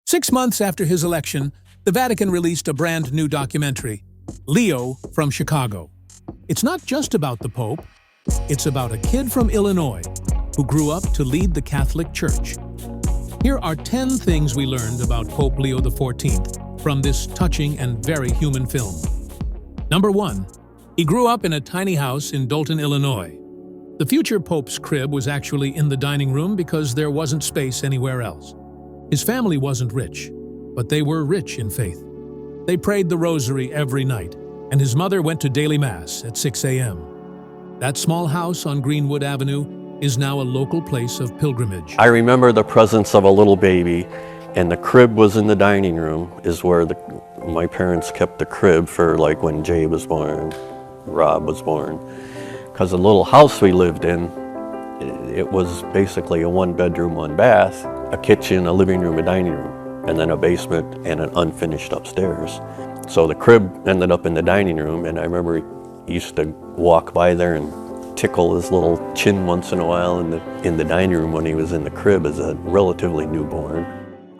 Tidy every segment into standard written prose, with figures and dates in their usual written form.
6 months after his election, the Vatican released a brand new documentary, Leo from Chicago. It's not just about the Pope, it's about a kid from Illinois who grew up to lead the Catholic Church. Here are 10 things we learned about Pope Leo XIV from this touching and very human film. Number 1. He grew up in a tiny house in Dolton, Illinois. The future Pope's crib was actually in the dining room because there wasn't space anywhere else. His family wasn't rich, but they were rich in faith. They prayed the rosary every night, and his mother went to daily mass at 6 a.m. That small house on Greenwood Avenue is now a local place of pilgrimage. I remember the presence of a little baby, and the crib was in the dining room, is where my parents kept the crib for like when Jay was born, Rob was born. Because the little house we lived in, it was basically a 1-bedroom, 1-bath, a kitchen, a living room, a dining room, and then a basement and an unfinished upstairs. So the crib ended up in the dining room, and I remember he used to walk by there and tickle his little chin once in a while in the dining room when he was in the crib as a relatively newborn.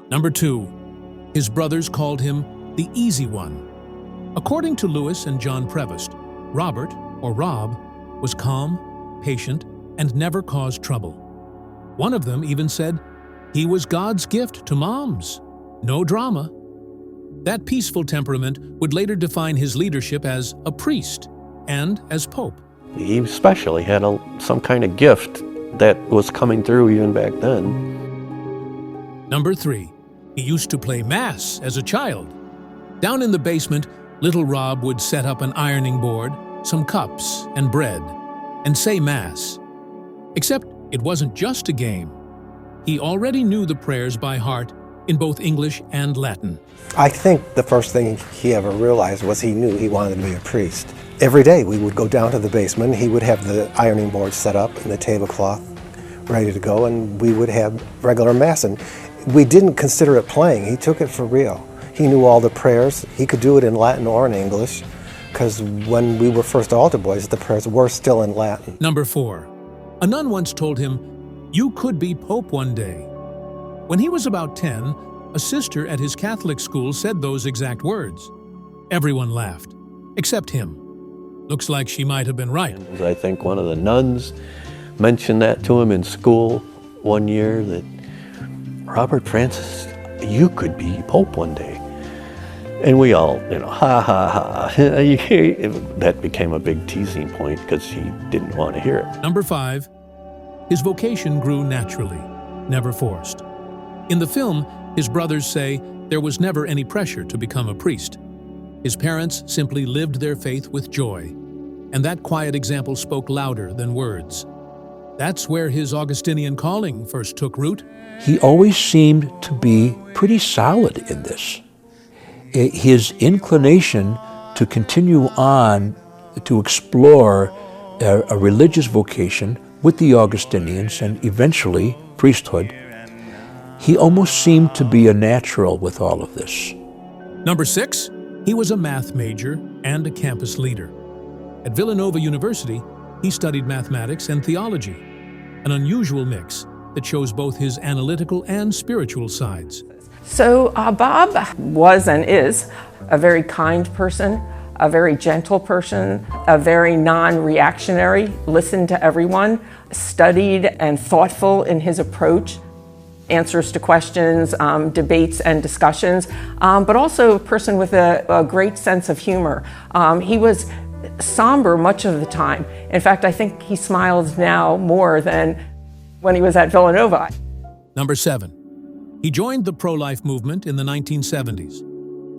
Number 2. His brothers called him the easy one. According to Louis and John Prevost, Robert, or Rob, was calm, patient, and never caused trouble. One of them even said, he was God's gift to moms. No drama. That peaceful temperament would later define his leadership as a priest and as Pope. He especially had some kind of gift that was coming through even back then. Number 3. He used to play Mass as a child. Down in the basement, little Rob would set up an ironing board, some cups and bread, and say Mass. Except it wasn't just a game. He already knew the prayers by heart in both English and Latin. I think the first thing he ever realized was he knew he wanted to be a priest. Every day we would go down to the basement, he would have the ironing board set up and the tablecloth ready to go, and we would have regular Mass. And we didn't consider it playing, he took it for real. He knew all the prayers, he could do it in Latin or in English, because when we were first altar boys, the prayers were still in Latin. Number 4. A nun once told him, "You could be Pope one day." When he was about 10, a sister at his Catholic school said those exact words. Everyone laughed, except him. Looks like she might have been right. I think one of the nuns mentioned that to him in school one year, that Robert Francis, you could be Pope one day. And we all, ha ha ha. That became a big teasing point because he didn't want to hear it. Number 5. His vocation grew naturally, never forced. In the film, his brothers say there was never any pressure to become a priest. His parents simply lived their faith with joy, and that quiet example spoke louder than words. That's where his Augustinian calling first took root. He always seemed to be pretty solid in this. His inclination to continue on to explore a religious vocation with the Augustinians and eventually priesthood, he almost seemed to be a natural with all of this. Number 6. He was a math major and a campus leader. At Villanova University, he studied mathematics and theology, an unusual mix that shows both his analytical and spiritual sides. So Bob was and is a very kind person, a very gentle person, a very non-reactionary, listened to everyone, studied and thoughtful in his approach, answers to questions, debates and discussions, but also a person with a great sense of humor. He was somber much of the time. In fact, I think he smiles now more than when he was at Villanova. Number 7. He joined the pro-life movement in the 1970s.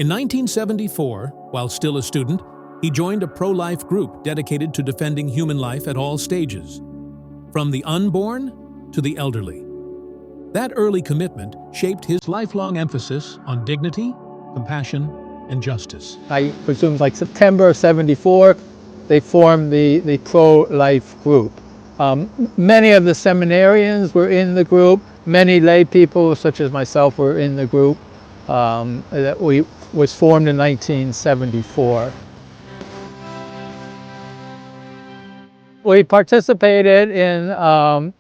In 1974, while still a student, he joined a pro-life group dedicated to defending human life at all stages, from the unborn to the elderly. That early commitment shaped his lifelong emphasis on dignity, compassion, and justice. I presume like September of '74, they formed the pro-life group. Many of the seminarians were in the group. Many lay people, such as myself, were in the group that was formed in 1974. We participated in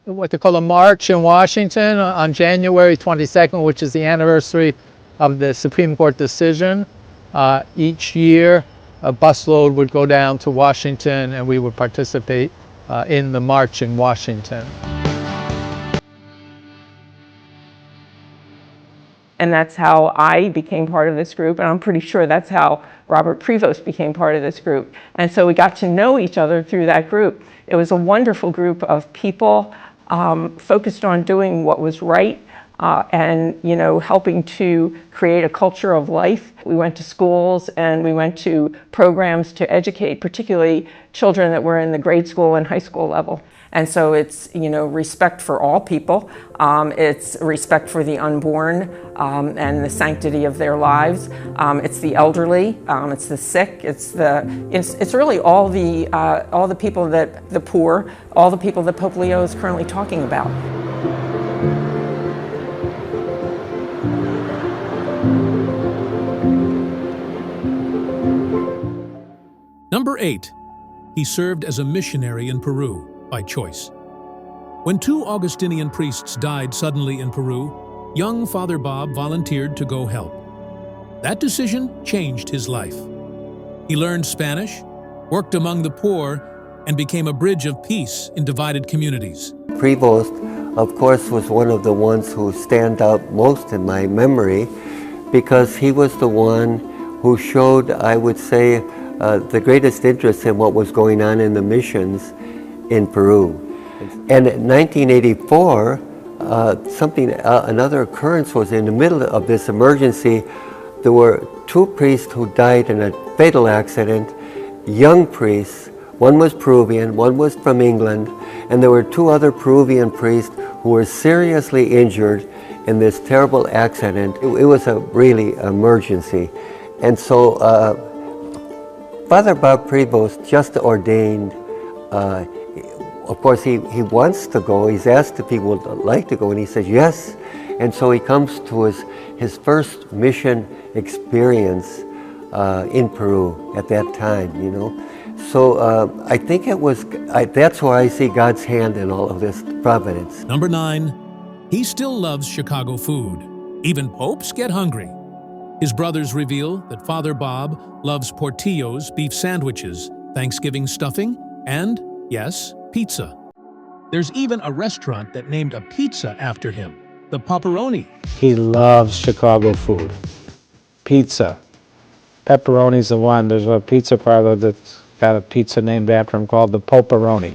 what they call a march in Washington on January 22nd, which is the anniversary of the Supreme Court decision, each year a busload would go down to Washington and we would participate in the march in Washington. And that's how I became part of this group, and I'm pretty sure that's how Robert Prevost became part of this group. And so we got to know each other through that group. It was a wonderful group of people focused on doing what was right and helping to create a culture of life. We went to schools and we went to programs to educate, particularly children that were in the grade school and high school level. And so it's, respect for all people. It's respect for the unborn and the sanctity of their lives. It's the elderly. It's the sick. It's really all the people the poor, all the people that Pope Leo is currently talking about. Number 8. He served as a missionary in Peru by choice. When 2 Augustinian priests died suddenly in Peru, young Father Bob volunteered to go help. That decision changed his life. He learned Spanish, worked among the poor, and became a bridge of peace in divided communities. Prevost, of course, was one of the ones who stand out most in my memory because he was the one who showed, I would say, the greatest interest in what was going on in the missions in Peru. And in 1984, another occurrence was in the middle of this emergency. There were 2 priests who died in a fatal accident, young priests. One was Peruvian, one was from England, and there were 2 other Peruvian priests who were seriously injured in this terrible accident. It was a really emergency. And so Father Bob Prevost just ordained. Of course, he wants to go. He's asked if he would like to go, and he says yes. And so he comes to his first mission experience in Peru at that time, So I think that's where I see God's hand in all of this providence. Number 9. He still loves Chicago food. Even popes get hungry. His brothers reveal that Father Bob loves portillos, beef sandwiches, Thanksgiving stuffing, and, yes, pizza. There's even a restaurant that named a pizza after him, the Pepperoni. He loves Chicago food. Pizza. Pepperoni's the one. There's a pizza parlor that's got a pizza named after him called the Poperoni.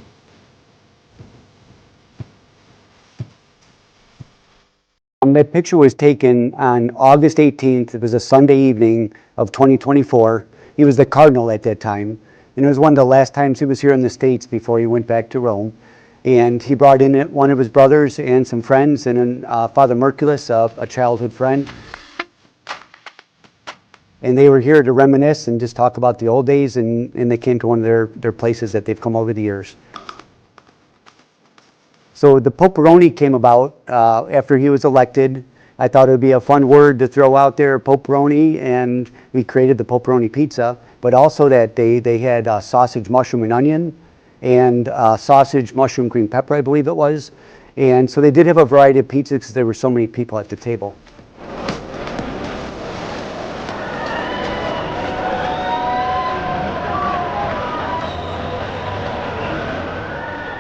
That picture was taken on August 18th. It was a Sunday evening of 2024. He was the cardinal at that time. And it was one of the last times he was here in the States before he went back to Rome. And he brought in one of his brothers and some friends, and Father Merculus, a childhood friend. And they were here to reminisce and just talk about the old days, and they came to one of their places that they've come over the years. So the Poperoni came about after he was elected. I thought it would be a fun word to throw out there, Poperoni, and we created the Poperoni pizza. But also that day they had sausage, mushroom, and onion, and sausage, mushroom, green pepper, I believe it was. And so they did have a variety of pizzas because there were so many people at the table.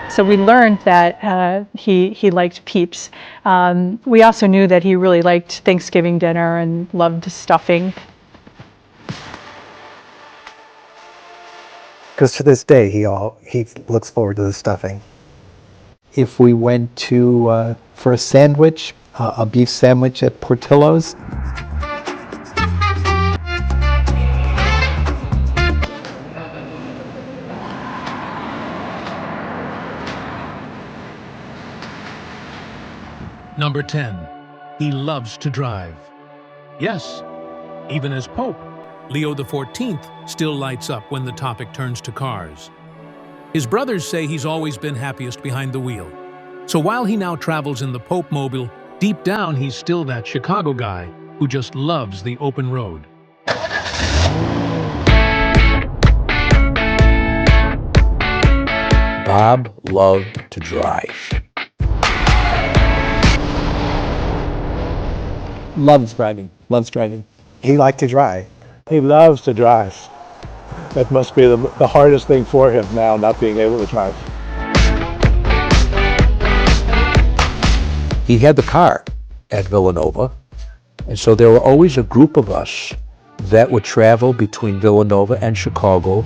So we learned that he liked Peeps. We also knew that he really liked Thanksgiving dinner and loved stuffing. Because to this day, he looks forward to the stuffing. If we went to for a sandwich, a beef sandwich at Portillo's, Number 10. He loves to drive. Yes, even as Pope, Leo XIV still lights up when the topic turns to cars. His brothers say he's always been happiest behind the wheel. So while he now travels in the Pope mobile, deep down he's still that Chicago guy who just loves the open road. Bob loved to drive. Loves driving. Loves driving. He liked to drive. He loves to drive. That must be the hardest thing for him now, not being able to drive. He had the car at Villanova, and so there were always a group of us that would travel between Villanova and Chicago,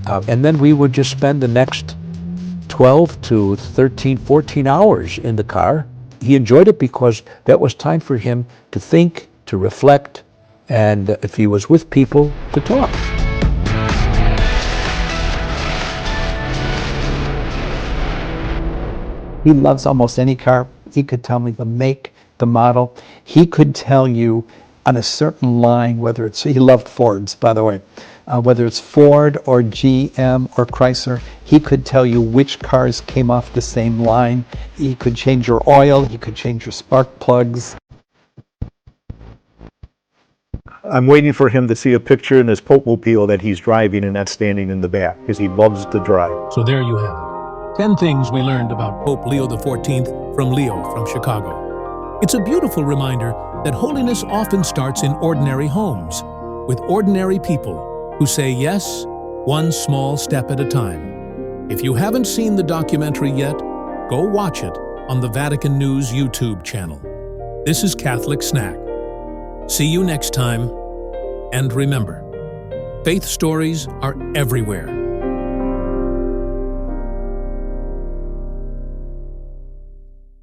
and then we would just spend the next 12 to 13, 14 hours in the car. He enjoyed it because that was time for him to think, to reflect, and if he was with people, to talk. He loves almost any car. He could tell me the make, the model. He could tell you on a certain line, whether it's, he loved Fords, by the way, whether it's Ford or GM or Chrysler, he could tell you which cars came off the same line. He could change your oil, he could change your spark plugs. I'm waiting for him to see a picture in his Pope Mobile that he's driving and that's standing in the back, because he loves to drive. So there you have it. 10 things we learned about Pope Leo XIV from Leo from Chicago. It's a beautiful reminder that holiness often starts in ordinary homes, with ordinary people who say yes, one small step at a time. If you haven't seen the documentary yet, go watch it on the Vatican News YouTube channel. This is Catholic Snack. See you next time, and remember, faith stories are everywhere.